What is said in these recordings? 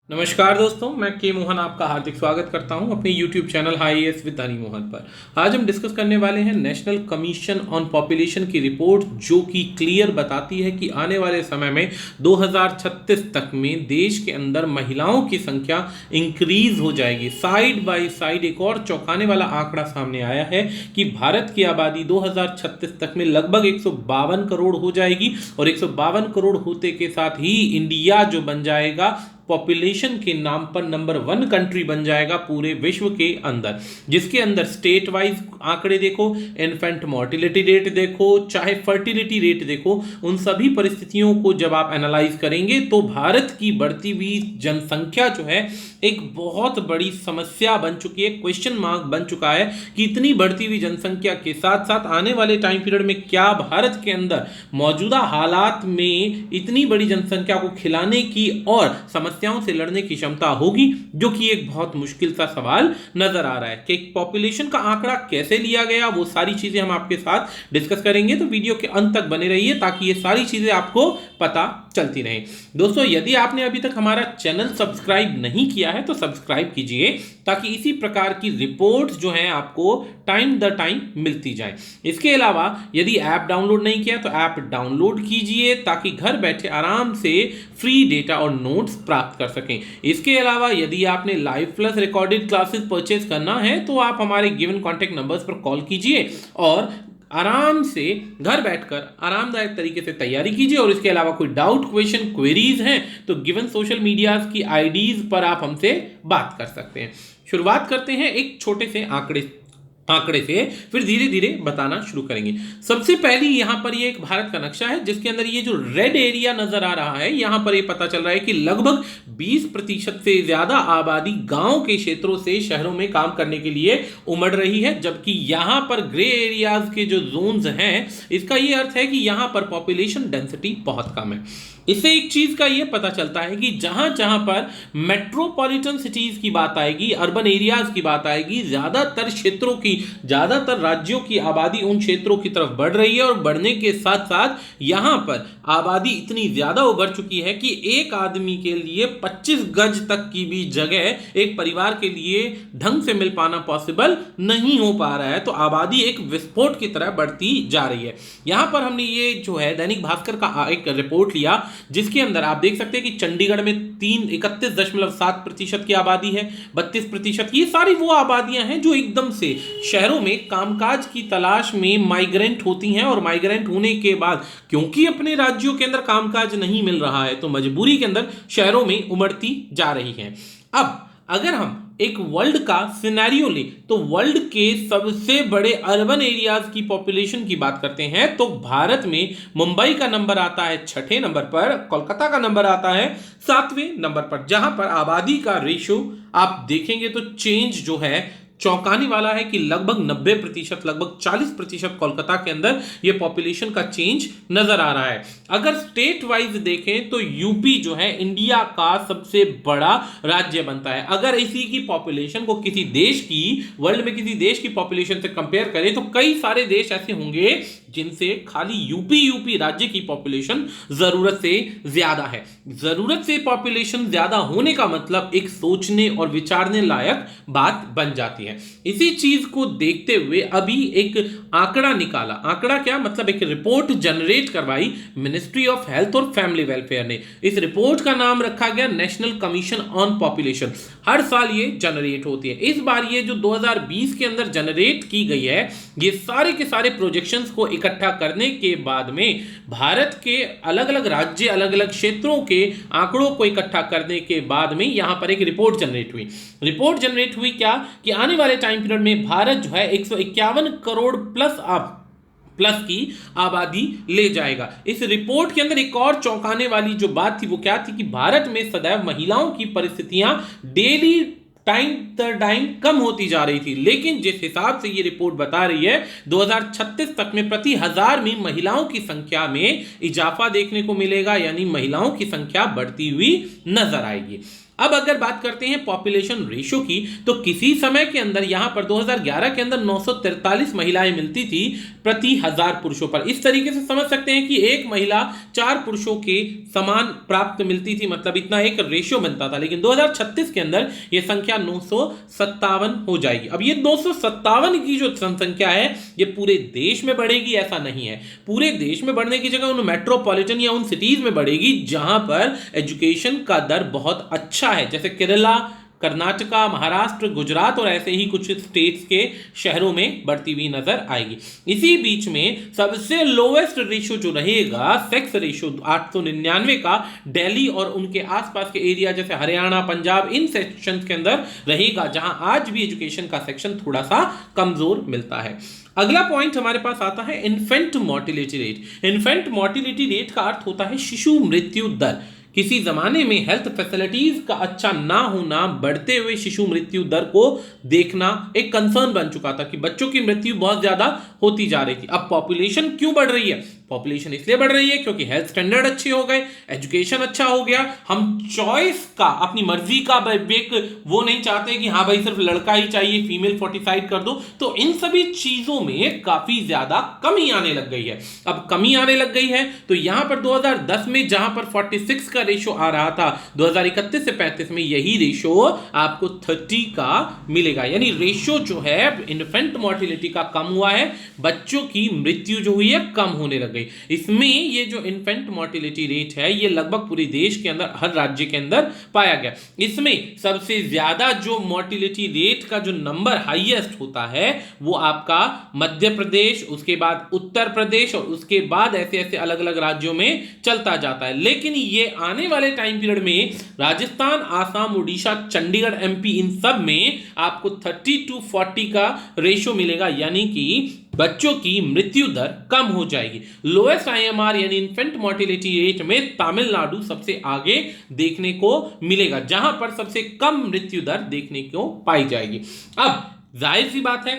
नमस्कार दोस्तों, मैं के मोहन आपका हार्दिक स्वागत करता हूं अपने YouTube channel high S with Honey Mohan पर। आज हम डिस्कस करने वाले हैं नेशनल कमीशन ऑन पॉपुलेशन की रिपोर्ट, जो कि क्लियर बताती है कि आने वाले समय में 2036 तक में देश के अंदर महिलाओं की संख्या इंक्रीज हो जाएगी। साइड बाय साइड एक और चौंकाने वाला आंकड़ा सामने आया है कि भारत की आबादी 2036 तक में लगभग 152 करोड़ हो जाएगी और 152 करोड़ होते के साथ ही इंडिया जो बन जाएगा पॉपुलेशन के नाम पर नंबर 1 कंट्री बन जाएगा पूरे विश्व के अंदर, जिसके अंदर स्टेट वाइज आंकड़े देखो, इन्फेंट मोर्टिलिटी रेट देखो, चाहे फर्टिलिटी रेट देखो, उन सभी परिस्थितियों को जब आप एनालाइज करेंगे तो भारत की बढ़ती हुई जनसंख्या जो है एक बहुत बड़ी समस्या बन चुकी है, क्वेश्चन मार्क बन चुका है कि इतनी बढ़ती हुई जनसंख्या के साथ साथ आने वाले टाइम पीरियड में क्या भारत के अंदर मौजूदा हालात में इतनी बड़ी जनसंख्या को खिलाने की और समस्याओं से लड़ने की क्षमता होगी, जो कि एक बहुत मुश्किल सा सवाल नजर आ रहा है। कि पॉपुलेशन का आंकड़ा कैसे लिया गया, वो सारी चीजें हम आपके साथ डिस्कस करेंगे, तो वीडियो के अंत तक बने रहिए ताकि ये सारी चीजें आपको पता चलती रहें। दोस्तों, यदि आपने अभी तक हमारा चैनल सब्सक्राइब नहीं किया है तो सब्सक्राइब कीजिए ताकि इसी प्रकार की रिपोर्ट जो है आपको टाइम द टाइम मिलती जाए। इसके अलावा यदि ऐप डाउनलोड नहीं किया तो ऐप डाउनलोड कीजिए ताकि घर बैठे आराम से फ्री डेटा और नोट्स प्राप्त कर सकें। इसके अलावा यदि आपने live plus recorded classes purchase करना है तो आप हमारे गिवन कॉन्टैक्ट नंबर्स पर कॉल कीजिए और आराम से घर बैठकर आरामदायक तरीके से तैयारी कीजिए। और इसके अलावा कोई डाउट, क्वेश्चन, क्वेरीज हैं तो गिवन सोशल मीडियाज की आईडीज पर आप हमसे बात कर सकते हैं। शुरुआत करते हैं एक छोटे से आंकड़े से, फिर धीरे धीरे बताना शुरू करेंगे। सबसे पहली यहां पर ये एक भारत का नक्शा है जिसके अंदर ये जो रेड एरिया नजर आ रहा है, यहां पर ये पता चल रहा है कि लगभग 20% से ज्यादा आबादी गांव के क्षेत्रों से शहरों में काम करने के लिए उमड़ रही है, जबकि यहां पर ग्रे एरियाज के जो जोन्स हैं, इसका ये अर्थ है कि यहां पर पॉपुलेशन डेंसिटी बहुत कम है। इससे एक चीज का ये पता चलता है कि जहां जहां पर मेट्रोपॉलिटन सिटीज की बात आएगी, अर्बन एरियाज की बात आएगी, ज्यादातर क्षेत्रों की, ज्यादातर राज्यों की आबादी उन क्षेत्रों की तरफ बढ़ रही है और बढ़ने के साथ साथ यहां पर आबादी इतनी ज्यादा उभर चुकी है कि एक आदमी के लिए 25 गज तक की भी जगह एक परिवार के लिए ढंग से मिल पाना पॉसिबल नहीं हो पा रहा है। तो आबादी एक विस्फोट की तरह बढ़ती जा रही है। यहां पर हमने ये जो है दैनिक भास्कर का एक रिपोर्ट लिया जिसके अंदर आप देख सकते हैं कि चंडीगढ़ में 31.7% की आबादी है, 32% की। ये सारी वो आबादियां हैं जो एकदम से शहरों में कामकाज की तलाश में माइग्रेंट होती हैं और माइग्रेंट होने के बाद क्योंकि अपने राज्यों के अंदर कामकाज नहीं मिल रहा है तो मजबूरी के अंदर शहरों में उमड़ती जा रही हैं। अब अगर हम एक वर्ल्ड का सिनेरियो ले तो वर्ल्ड के सबसे बड़े अर्बन एरियाज की पॉपुलेशन की बात करते हैं तो भारत में मुंबई का नंबर आता है 6ठे नंबर पर, कोलकाता का नंबर आता है 7वें नंबर पर, जहां पर आबादी का रेशियो आप देखेंगे तो चेंज जो है चौंकाने वाला है कि लगभग 90%, लगभग 40% कोलकाता के अंदर ये पॉपुलेशन का चेंज नजर आ रहा है। अगर स्टेट वाइज देखें तो यूपी जो है इंडिया का सबसे बड़ा राज्य बनता है। अगर इसी की पॉपुलेशन को किसी देश की, वर्ल्ड में किसी देश की पॉपुलेशन से कंपेयर करें तो कई सारे देश ऐसे होंगे जिनसे खाली यूपी राज्य की पॉपुलेशन जरूरत से ज्यादा है। जरूरत से पॉपुलेशन ज्यादा होने का मतलब एक सोचने और विचारने लायक बात बन जाती है। इसी चीज को देखते हुए अभी एक आंकड़ा निकाला। आंकड़ा क्या मतलब, एक रिपोर्ट जनरेट करवाई मिनिस्ट्री ऑफ हेल्थ और फैमिली वेलफेयर ने। इस रिपोर्ट का नाम रखा गया नेशनल कमीशन ऑन पॉपुलेशन। हर साल ये जनरेट होती है। इस बार ये जो 2020 के अंदर जनरेट की गई है, ये सारे के सारे प्रोजेक्शंस को इकट्ठा करने के बाद में भारत के अलग अलग राज्य, अलग अलग क्षेत्रों के आंकड़ों को इकट्ठा करने के बाद में यहां पर एक रिपोर्ट जनरेट हुई। रिपोर्ट जनरेट हुई क्या कि आने वाले टाइम पीरियड में भारत जो है 151 करोड़ प्लस की आबादी ले जाएगा। इस रिपोर्ट के अंदर एक और चौंकाने वाली जो बात थी वो क्या थी कि भारत में सदैव महिलाओं की परिस्थितियां डेली टाइम कम होती जा रही थी, लेकिन जिस हिसाब से ये रिपोर्ट बता रही है 2036 तक में प्रति 1000 में महिलाओं की संख्या में इजाफा देखने को मिलेगा, यानी महिलाओं की संख्या बढ़ती हुई नजर आएगी। अब अगर बात करते हैं पॉपुलेशन रेशो की, तो किसी समय के अंदर यहां पर 2011 के अंदर 943 महिलाएं मिलती थी प्रति 1000 पुरुषों पर। इस तरीके से समझ सकते हैं कि एक महिला 4 पुरुषों के समान प्राप्त मिलती थी, मतलब इतना एक रेशियो बनता था। लेकिन 2036 के अंदर यह संख्या 957 हो जाएगी। अब ये 957 की जो जनसंख्या है ये पूरे देश में बढ़ेगी ऐसा नहीं है। पूरे देश में बढ़ने की जगह उन मेट्रोपॉलिटन या उन सिटीज में बढ़ेगी जहां पर एजुकेशन का दर बहुत अच्छा है, जैसे केरला, कर्नाटका, महाराष्ट्र, गुजरात और ऐसे ही कुछ स्टेट्स के शहरों में बढ़ती हुई नजर आएगी। इसी बीच में सबसे लोएस्ट रेशियो जो रहेगा, सेक्स रेशियो 899 का, दिल्ली और उनके आसपास के एरिया जैसे हरियाणा, पंजाब, इन सेक्शंस के अंदर रहेगा, जहां आज भी एजुकेशन का सेक्शन थोड़ा सा कमजोर मिलता है। अगला पॉइंट हमारे पास आता है infant mortality rate. Infant mortality rate का अर्थ होता है शिशु मृत्यु दर। किसी जमाने में हेल्थ फैसिलिटीज का अच्छा ना होना, बढ़ते हुए शिशु मृत्यु दर को देखना एक कंसर्न बन चुका था कि बच्चों की मृत्यु बहुत ज्यादा होती जा रही थी। अब पॉपुलेशन क्यों बढ़ रही है? पॉपुलेशन इसलिए बढ़ रही है क्योंकि हेल्थ स्टैंडर्ड अच्छे हो गए, एजुकेशन अच्छा हो गया। हम चॉइस का, अपनी मर्जी का बेक वो नहीं चाहते कि हाँ भाई सिर्फ लड़का ही चाहिए, फीमेल फोर्टिफाइड कर दो। तो इन सभी चीजों में काफी ज्यादा कमी आने लग गई है। अब कमी आने लग गई है तो यहां पर 2010 में जहां पर 46 का रेशो आ रहा था, 2031 से 35 में यही रेशो आपको 30 का मिलेगा। यानी रेशो जो है इन्फेंट मोर्टिलिटी का कम हुआ है, बच्चों की मृत्यु जो हुई है कम होने लग गई। इसमें ये जो इन्फेंट मोर्टिलिटी रेट है ये लगभग पूरे देश के अंदर हर राज्य के अंदर पाया गया। इसमें सबसे ज्यादा जो मोर्टिलिटी रेट का जो नंबर हाईएस्ट होता है वो आपका मध्य प्रदेश, उसके बाद उत्तर प्रदेश और उसके बाद ऐसे ऐसे अलग अलग राज्यों में चलता जाता है। लेकिन ये आने वाले टाइम पीरियड में राजस्थान, आसाम, उड़ीसा, चंडीगढ़, एमपी, इन सब में आपको 30-40 का रेशो मिलेगा, यानी कि बच्चों की मृत्यु दर कम हो जाएगी। लोएस्ट आईएमआर यानी इन्फेंट मोर्टिलिटी रेट में तमिलनाडु सबसे आगे देखने को मिलेगा, जहां पर सबसे कम मृत्यु दर देखने को पाई जाएगी। अब जाहिर सी बात है,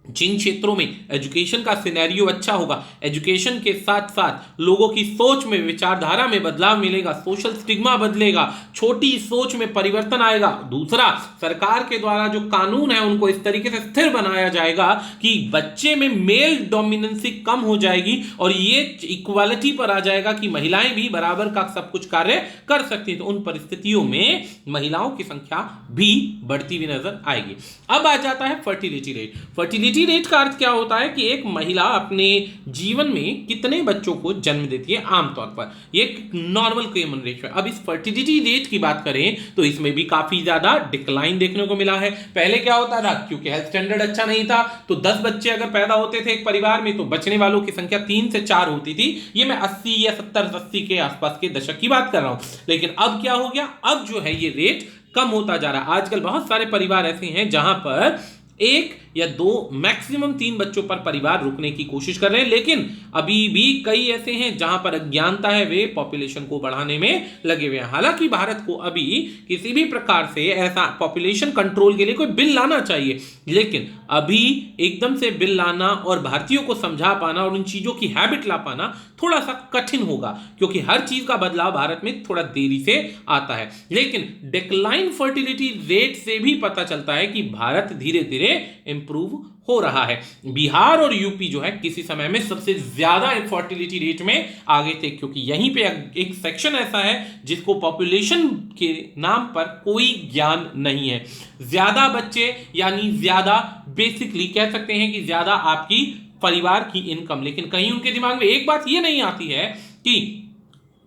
जिन क्षेत्रों में एजुकेशन का सिनेरियो अच्छा होगा, एजुकेशन के साथ साथ लोगों की सोच में, विचारधारा में बदलाव मिलेगा, सोशल स्टिग्मा बदलेगा, छोटी सोच में परिवर्तन आएगा। दूसरा, सरकार के द्वारा जो कानून है उनको इस तरीके से स्थिर बनाया जाएगा कि बच्चे में मेल डोमिनेंसी कम हो जाएगी और ये इक्वालिटी पर आ जाएगा कि महिलाएं भी बराबर का सब कुछ कार्य कर सकती हैं। तो उन परिस्थितियों में महिलाओं की संख्या भी बढ़ती हुई नजर आएगी। अब आ जाता है फर्टिलिटी रेट। फर्टिलिटी रेट का अर्थ क्या होता है कि एक महिला अपने जीवन में कितने बच्चों को जन्म देती है आमतौर पर। ये एक नॉर्मल कॉमन रेशियो है। अब इस फर्टिलिटी रेट की बात करें तो इसमें भी काफी ज्यादा डिक्लाइन देखने को मिला है। पहले क्या होता था, क्योंकि हेल्थ स्टैंडर्ड अच्छा नहीं था तो 10 बच्चे अगर पैदा होते थे एक परिवार में तो बचने वालों की संख्या 3 से 4 होती थी। ये मैं 80 या 70-80 के आसपास के दशक की बात कर रहा हूं। लेकिन अब क्या हो गया, अब जो है ये रेट कम होता जा रहा है। आजकल बहुत सारे परिवार ऐसे हैं जहां पर 1 या 2 मैक्सिमम 3 बच्चों पर परिवार रुकने की कोशिश कर रहे हैं। लेकिन अभी भी कई ऐसे हैं जहां पर अज्ञानता है, वे पॉपुलेशन को बढ़ाने में लगे हुए हैं। हालांकि भारत को अभी किसी भी प्रकार से ऐसा पॉपुलेशन कंट्रोल के लिए कोई बिल लाना चाहिए, लेकिन अभी एकदम से बिल लाना और भारतीयों को समझा पाना और उन चीजों की हैबिट ला पाना थोड़ा सा कठिन होगा, क्योंकि हर चीज का बदलाव भारत में थोड़ा देरी से आता है। लेकिन डिक्लाइन फर्टिलिटी रेट से भी पता चलता है कि भारत धीरे धीरे इंप्रूव हो रहा है। बिहार और यूपी जो है किसी समय में सबसे ज्यादा फर्टिलिटी रेट में आगे थे, क्योंकि यहीं पे एक सेक्शन ऐसा है जिसको पॉपुलेशन के नाम पर कोई ज्ञान नहीं है। ज्यादा बच्चे यानी ज्यादा, बेसिकली कह सकते हैं कि ज्यादा आपकी परिवार की इनकम। लेकिन कहीं उनके दिमाग में एक बात ये नहीं आती है कि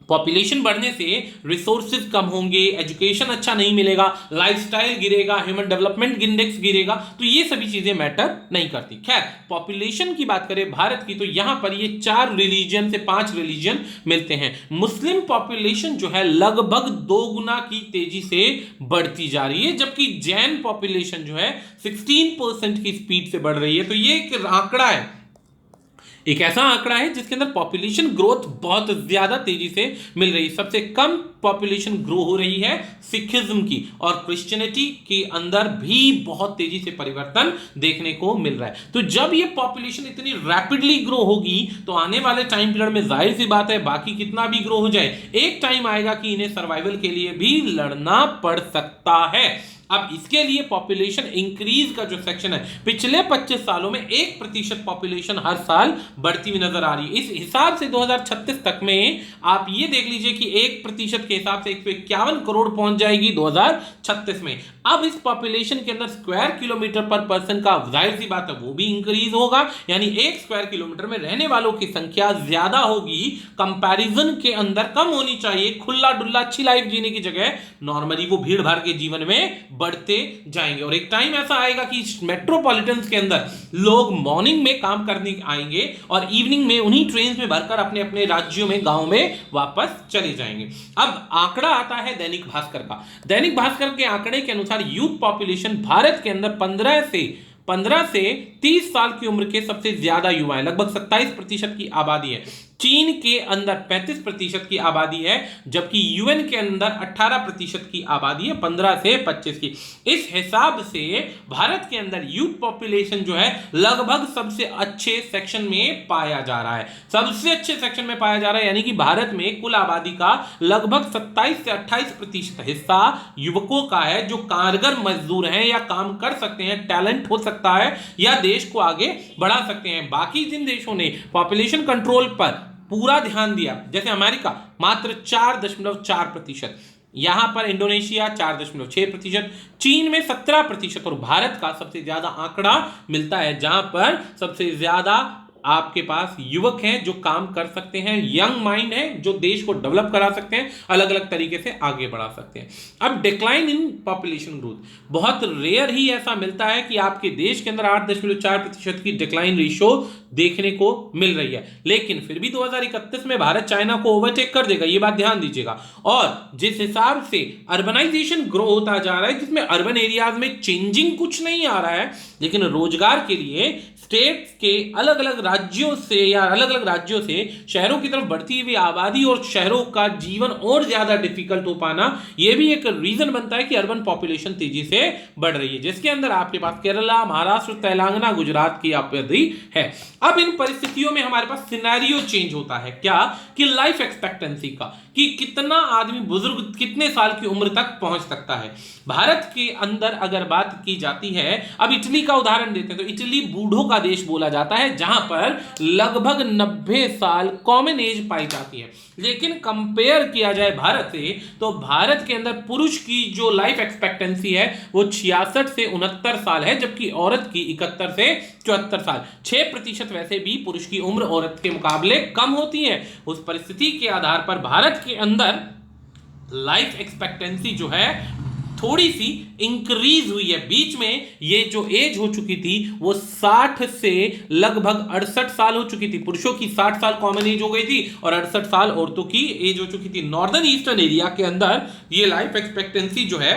पॉपुलेशन बढ़ने से रिसोर्सेज कम होंगे, एजुकेशन अच्छा नहीं मिलेगा, लाइफस्टाइल गिरेगा, ह्यूमन डेवलपमेंट इंडेक्स गिरेगा। तो ये सभी चीजें मैटर नहीं करती। खैर, पॉपुलेशन की बात करें भारत की तो यहां पर ये 4 रिलीजन से 5 रिलीजन मिलते हैं। मुस्लिम पॉपुलेशन जो है लगभग 2 गुना की तेजी से बढ़ती जा रही है, जबकि जैन पॉपुलेशन जो है 16% की स्पीड से बढ़ रही है। तो ये एक आंकड़ा है, एक ऐसा आंकड़ा है जिसके अंदर पॉपुलेशन ग्रोथ बहुत ज्यादा तेजी से मिल रही है। सबसे कम पॉपुलेशन ग्रो हो रही है सिखिज्म की, और क्रिश्चियनिटी के अंदर भी बहुत तेजी से परिवर्तन देखने को मिल रहा है। तो जब ये पॉपुलेशन इतनी रैपिडली ग्रो होगी तो आने वाले टाइम पीरियड में जाहिर सी बात है बाकी कितना भी ग्रो हो जाए, एक टाइम आएगा कि इन्हें सर्वाइवल के लिए भी लड़ना पड़ सकता है। अब इसके लिए पॉपुलेशन इंक्रीज का जो सेक्शन है, पिछले 25 सालों में 1% पॉपुलेशन हर साल बढ़ती हुई नजर आ रही है। इस हिसाब से 2036 तक में आप ये देख लीजिए कि 1% के हिसाब से 151 करोड़ पहुंच जाएगी 2036 में। अब इस पॉपुलेशन के अंदर स्क्वायर किलोमीटर पर पर्सन का जाहिर सी बात है वो भी इंक्रीज होगा, यानी 1 स्क्वायर किलोमीटर में रहने वालों की संख्या ज्यादा होगी, कंपैरिजन के अंदर कम होनी चाहिए। खुला डुल्ला अच्छी लाइफ जीने की जगह नॉर्मली वो भीड़ भाड़ के जीवन में बढ़ते जाएंगे, और एक टाइम ऐसा आएगा कि मेट्रोपॉलिटन्स के अंदर लोग मॉर्निंग में काम करने आएंगे और इवनिंग में उन्हीं ट्रेन में भरकर अपने अपने राज्यों में, गांव में वापस चले जाएंगे। अब आंकड़ा आता है दैनिक भास्कर का। दैनिक भास्कर के आंकड़े के अनुसार यूथ पॉपुलेशन भारत के अंदर 15 से 30 साल की उम्र के सबसे ज्यादा युवा है, लगभग 27% की आबादी है। चीन के अंदर 35% की आबादी है, जबकि यूएन के अंदर 18% की आबादी है 15 से 25 की। इस हिसाब से भारत के अंदर यूथ पॉपुलेशन जो है लगभग सबसे अच्छे सेक्शन में पाया जा रहा है, सबसे अच्छे सेक्शन में पाया जा रहा है, यानी कि भारत में कुल आबादी का लगभग 27 से 28% हिस्सा युवकों का है, जो कारगर मजदूर हैं या काम कर सकते हैं, टैलेंट हो सकता है या देश को आगे बढ़ा सकते हैं। बाकी जिन देशों ने पॉपुलेशन कंट्रोल पर पूरा ध्यान दिया, जैसे अमेरिका मात्र 4.4%, यहां पर इंडोनेशिया 4.6%, चीन में 17%, और भारत का सबसे ज्यादा आंकड़ा मिलता है जहां पर सबसे ज्यादा आपके पास युवक हैं जो काम कर सकते हैं, यंग माइंड है जो देश को डेवलप करा सकते हैं, अलग अलग तरीके से आगे बढ़ा सकते हैं। अब डिक्लाइन इन पॉपुलेशन ग्रोथ, बहुत रेयर ही ऐसा मिलता है कि आपके देश के अंदर 8.4% की डिक्लाइन रेशियो देखने को मिल रही है, लेकिन फिर भी 2031 में भारत चाइना को ओवरटेक कर देगा, ये बात ध्यान दीजिएगा। और जिस हिसाब से अर्बनाइजेशन ग्रो होता जा रहा है, जिसमें अर्बन एरियाज में चेंजिंग कुछ नहीं आ रहा है, लेकिन रोजगार के लिए स्टेट्स के अलग अलग राज्यों से या अलग अलग राज्यों से शहरों की तरफ बढ़ती हुई आबादी और शहरों का जीवन और ज्यादा डिफिकल्ट हो पाना, यह भी एक रीजन बनता है कि अर्बन पॉपुलेशन तेजी से बढ़ रही है, जिसके अंदर आपके पास केरला, महाराष्ट्र, तेलंगाना, गुजरात की आबादी है। अब इन परिस्थितियों में हमारे पास सिनेरियो चेंज होता है, क्या कि लाइफ एक्सपेक्टेंसी का, कि कितना आदमी बुजुर्ग कितने साल की उम्र तक पहुंच सकता है। भारत के अंदर अगर बात की जाती है, अब इटली का उदाहरण देते हैं, तो इटली बूढ़ों का देश बोला जाता है, जहां पर लगभग 90 साल कॉमन एज पाई जाती है। लेकिन कंपेयर किया जाए भारत से, तो भारत के अंदर पुरुष की जो लाइफ एक्सपेक्टेंसी है वो 66 से 69 साल है, जबकि औरत की 71 से 74 साल। 6% वैसे भी पुरुष की उम्र औरत के मुकाबले कम होती है। उस परिस्थिति के आधार पर भारत के अंदर लाइफ एक्सपेक्टेंसी जो है थोड़ी सी इंक्रीज हुई है। बीच में ये जो एज हो चुकी थी वो 60 से लगभग 68 साल हो चुकी थी, पुरुषों की 60 साल कॉमन एज हो गई थी और 68 साल औरतों की एज हो चुकी थी। नॉर्दर्न ईस्टर्न एरिया के अंदर ये लाइफ एक्सपेक्टेंसी जो है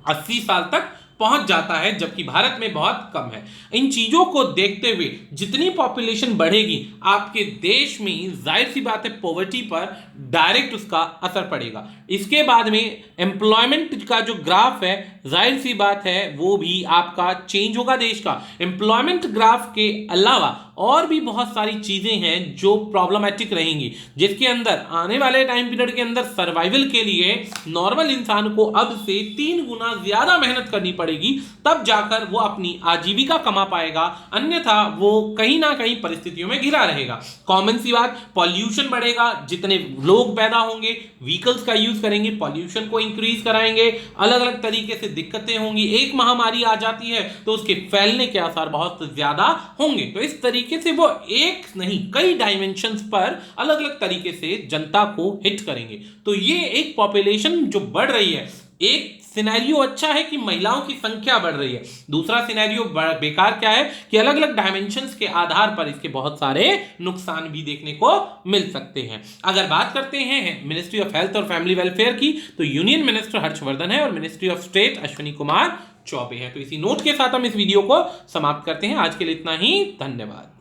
80 साल तक पहुंच जाता है, जबकि भारत में बहुत कम है। इन चीजों को देखते हुए जितनी पॉपुलेशन बढ़ेगी, आपके देश में जाहिर सी बात है पॉवर्टी पर डायरेक्ट उसका असर पड़ेगा। इसके बाद में एम्प्लॉयमेंट का जो ग्राफ है, जाहिर सी बात है वो भी आपका चेंज होगा देश का। एम्प्लॉयमेंट ग्राफ के अलावा और भी बहुत सारी चीजें हैं जो प्रॉब्लमेटिक रहेंगी, जिसके अंदर आने वाले टाइम पीरियड के अंदर सर्वाइवल के लिए नॉर्मल इंसान को अब से 3 गुना ज्यादा मेहनत करनी पड़ेगी, तब जाकर वो अपनी आजीविका कमा पाएगा, अन्यथा वो कहीं ना कहीं परिस्थितियों में घिरा रहेगा। कॉमन सी बात, पॉल्यूशन बढ़ेगा, जितने लोग पैदा होंगे व्हीकल्स का यूज करेंगे, पॉल्यूशन को इंक्रीज कराएंगे, अलग अलग तरीके से दिक्कतें होंगी। एक महामारी आ जाती है तो उसके फैलने के आसार बहुत ज्यादा होंगे। तो इस तरीके से वो एक नहीं कई डायमेंशंस पर अलग अलग तरीके से जनता को हिट करेंगे। तो ये एक पॉपुलेशन जो बढ़ रही है, एक सिनेरियो अच्छा है कि महिलाओं की संख्या बढ़ रही है, दूसरा सिनेरियो बेकार क्या है कि अलग अलग डायमेंशंस के आधार पर इसके बहुत सारे नुकसान भी देखने को मिल सकते हैं। अगर बात करते हैं मिनिस्ट्री ऑफ हेल्थ और फैमिली वेलफेयर की, तो यूनियन मिनिस्टर हर्षवर्धन है और ministry of state Ashwini Kumar Choubey हैं। तो इसी नोट के साथ हम इस वीडियो को समाप्त करते हैं। आज के लिए इतना ही, धन्यवाद।